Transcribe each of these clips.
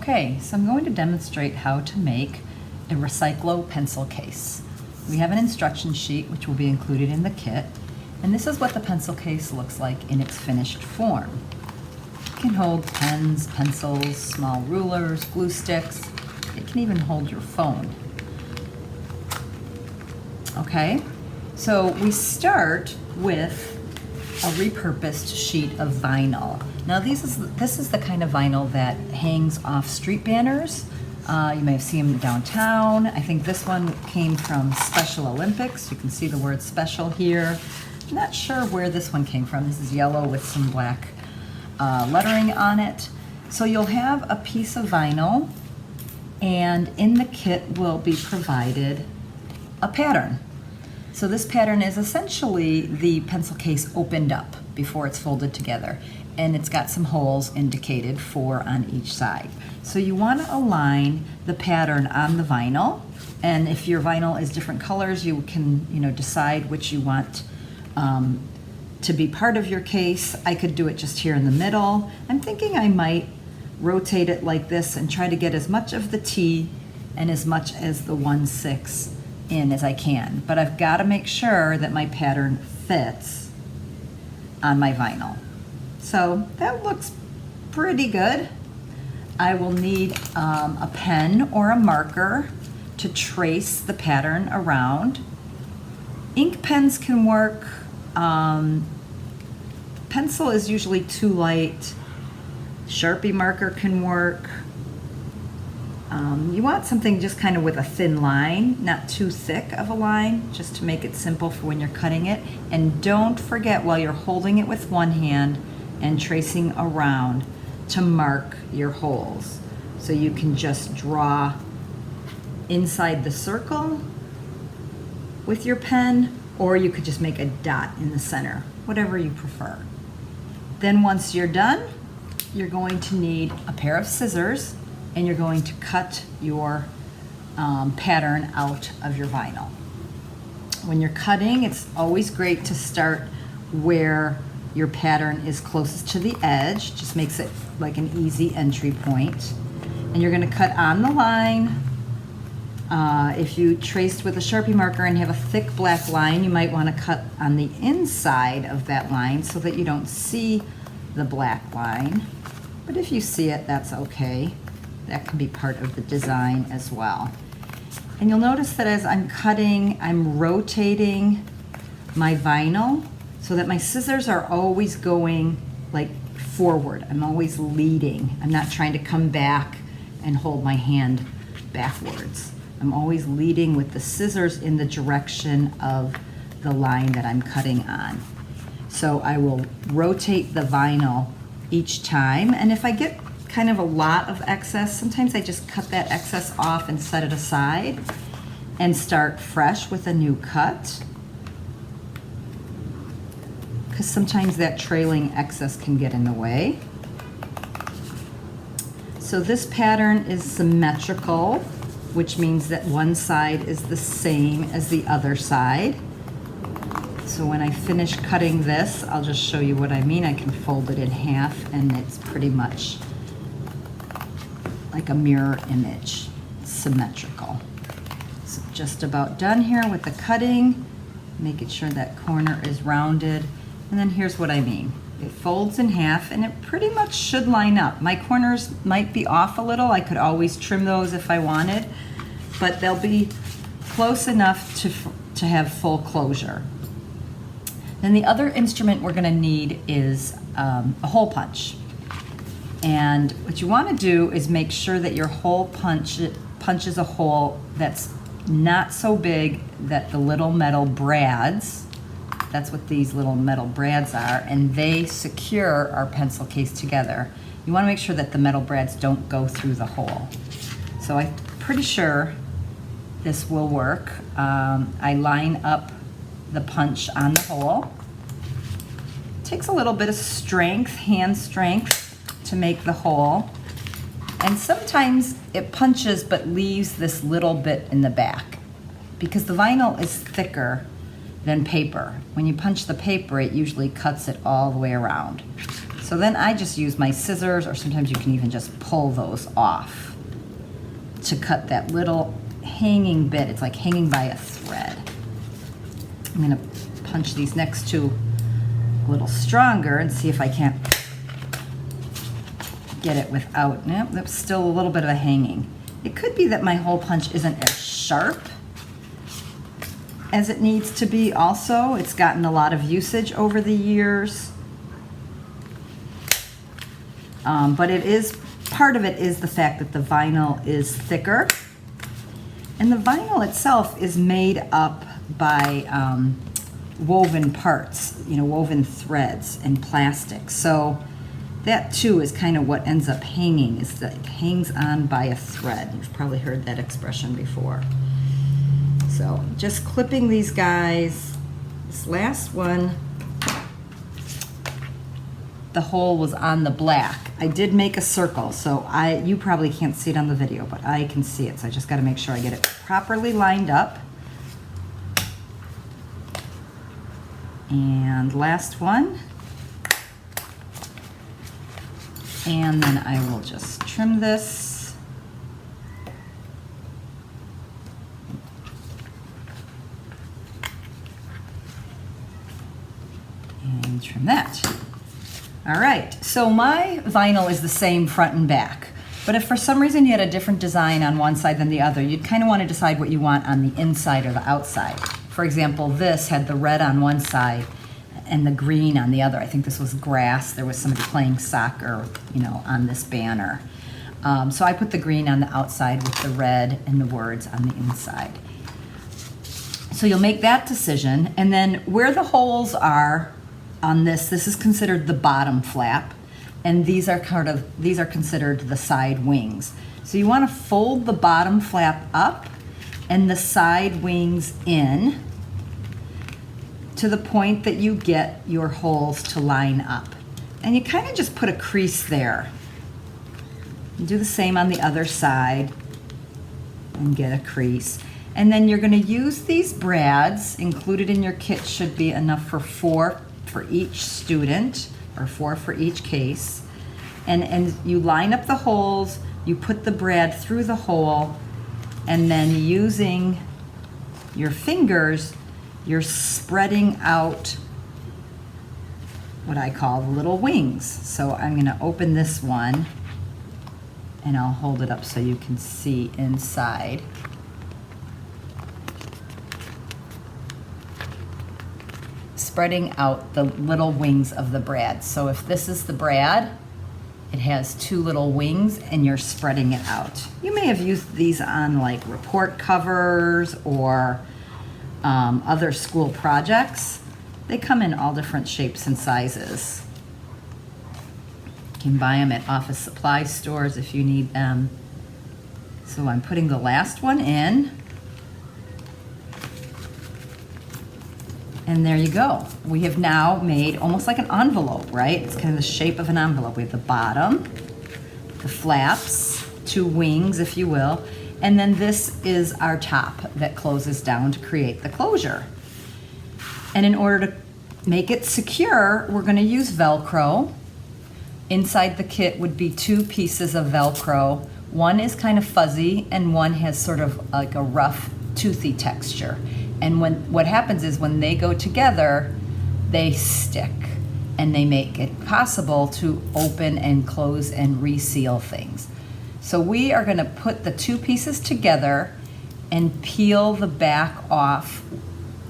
Okay, so I'm going to demonstrate how to make a Recyclo pencil case. We have an instruction sheet which will be included in the kit, and this is what the pencil case looks like in its finished form. It can hold pens, pencils, small rulers, glue sticks. It can even hold your phone. Okay, so we start with a repurposed sheet of vinyl. Now this is the kind of vinyl that hangs off street banners. You may have seen them downtown. I think this one came from Special Olympics. You can see the word special here. I'm not sure where this one came from. This is yellow with some black lettering on it. So you'll have a piece of vinyl, and in the kit will be provided a pattern. So this pattern is essentially the pencil case opened up before it's folded together, and it's got some holes indicated, 4 on each side. So you want to align the pattern on the vinyl, and if your vinyl is different colors, you can decide which you want to be part of your case. I could do it just here in the middle. I'm thinking I might rotate it like this and try to get as much of the T and as much as the 1/6 in as I can, but I've got to make sure that my pattern fits on my vinyl. So that looks pretty good. I will need a pen or a marker to trace the pattern around. Ink pens can work. Pencil is usually too light. Sharpie marker can work. You want something just kind of with a thin line, not too thick of a line, just to make it simple for when you're cutting it. And don't forget, while you're holding it with one hand and tracing around, to mark your holes. So you can just draw inside the circle with your pen, or you could just make a dot in the center, whatever you prefer. Then once you're done, you're going to need a pair of scissors, and you're going to cut your pattern out of your vinyl. When you're cutting, it's always great to start where your pattern is closest to the edge. Just makes it like an easy entry point. And you're going to cut on the line. If you traced with a Sharpie marker and have a thick black line, you might want to cut on the inside of that line so that you don't see the black line. But if you see it, that's okay. That can be part of the design as well. And you'll notice that as I'm cutting, I'm rotating my vinyl so that my scissors are always going like forward. I'm always leading. I'm not trying to come back and hold my hand backwards. I'm always leading with the scissors in the direction of the line that I'm cutting on. So I will rotate the vinyl each time, and if I get kind of a lot of excess, sometimes I just cut that excess off and set it aside and start fresh with a new cut, because sometimes that trailing excess can get in the way. So this pattern is symmetrical, which means that one side is the same as the other side. So when I finish cutting this, I'll just show you what I mean. I can fold it in half, and it's pretty much like a mirror image, symmetrical. So just about done here with the cutting, making sure that corner is rounded. And then here's what I mean. It folds in half, and it pretty much should line up. My corners might be off a little. I could always trim those if I wanted, but they'll be close enough to have full closure. Then the other instrument we're gonna need is a hole punch. And what you want to do is make sure that your hole punches a hole that's not so big that the little metal brads, that's what these little metal brads are, and they secure our pencil case together. You want to make sure that the metal brads don't go through the hole. So I'm pretty sure this will work. I line up the punch on the hole. It takes a little bit of strength, hand strength, to make the hole, and sometimes it punches but leaves this little bit in the back because the vinyl is thicker than paper. When you punch the paper, it usually cuts it all the way around. So then I just use my scissors, or sometimes you can even just pull those off to cut that little hanging bit. It's like hanging by a thread. I'm gonna punch these next two a little stronger and see if I can't get it without, nope, that's still a little bit of a hanging. It could be that my hole punch isn't as sharp as it needs to be also. It's gotten a lot of usage over the years. But it is, part of it is the fact that the vinyl is thicker. And the vinyl itself is made up by woven parts, you know, woven threads and plastic. So that too is kind of what ends up hanging, is that it hangs on by a thread. You've probably heard that expression before. So just clipping these guys. This last one, the hole was on the black. I did make a circle, so you probably can't see it on the video, but I can see it. So I just got to make sure I get it properly lined up. And last one. And then I will just trim this. And trim that. All right, so my vinyl is the same front and back. But if for some reason you had a different design on one side than the other, you'd kind of want to decide what you want on the inside or the outside. For example, this had the red on one side and the green on the other. I think this was grass. There was somebody playing soccer, you know, on this banner. So I put the green on the outside with the red and the words on the inside. So you'll make that decision, and then where the holes are on this is considered the bottom flap, and these are considered the side wings. So you want to fold the bottom flap up and the side wings in to the point that you get your holes to line up. And you kind of just put a crease there. And do the same on the other side and get a crease. And then you're going to use these brads. Included in your kit should be enough for 4 for each student, or 4 for each case. And you line up the holes, you put the brad through the hole, and then using your fingers, you're spreading out what I call little wings. So I'm going to open this one, and I'll hold it up so you can see inside. Spreading out the little wings of the brad. So if this is the brad, it has 2 little wings, and you're spreading it out. You may have used these on like report covers or other school projects. They come in all different shapes and sizes. You can buy them at office supply stores if you need them. So I'm putting the last one in. And there you go. We have now made almost like an envelope, right? It's kind of the shape of an envelope. We have the bottom, the flaps, 2 wings, if you will, and then this is our top that closes down to create the closure. And in order to make it secure, we're going to use Velcro. Inside the kit would be 2 pieces of Velcro. One is kind of fuzzy, and one has sort of like a rough, toothy texture. And what happens is when they go together, they stick, and they make it possible to open and close and reseal things. So we are going to put the 2 pieces together and peel the back off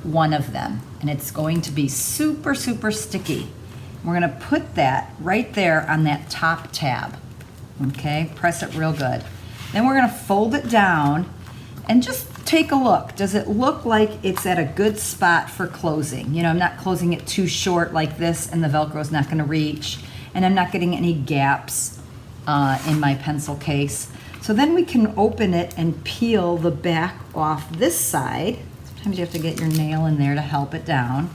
one of them. And it's going to be super, super sticky. We're going to put that right there on that top tab. Okay, press it real good. Then we're going to fold it down and just take a look. Does it look like it's at a good spot for closing? You know, I'm not closing it too short like this, and the Velcro is not going to reach, and I'm not getting any gaps in my pencil case. So then we can open it and peel the back off this side. Sometimes you have to get your nail in there to help it down,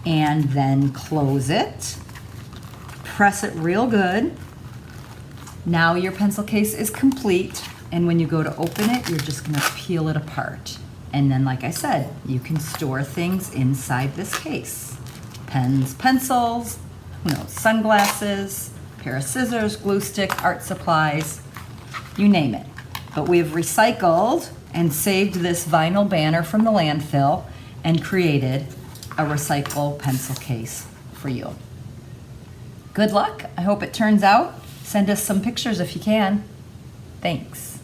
and then close it. Press it real good. Now your pencil case is complete. And when you go to open it, you're just going to peel it apart. And then, like I said, you can store things inside this case. Pens, pencils, sunglasses, pair of scissors, glue stick, art supplies, you name it. But we've recycled and saved this vinyl banner from the landfill and created a Recyclo pencil case for you. Good luck. I hope it turns out. Send us some pictures if you can. Thanks.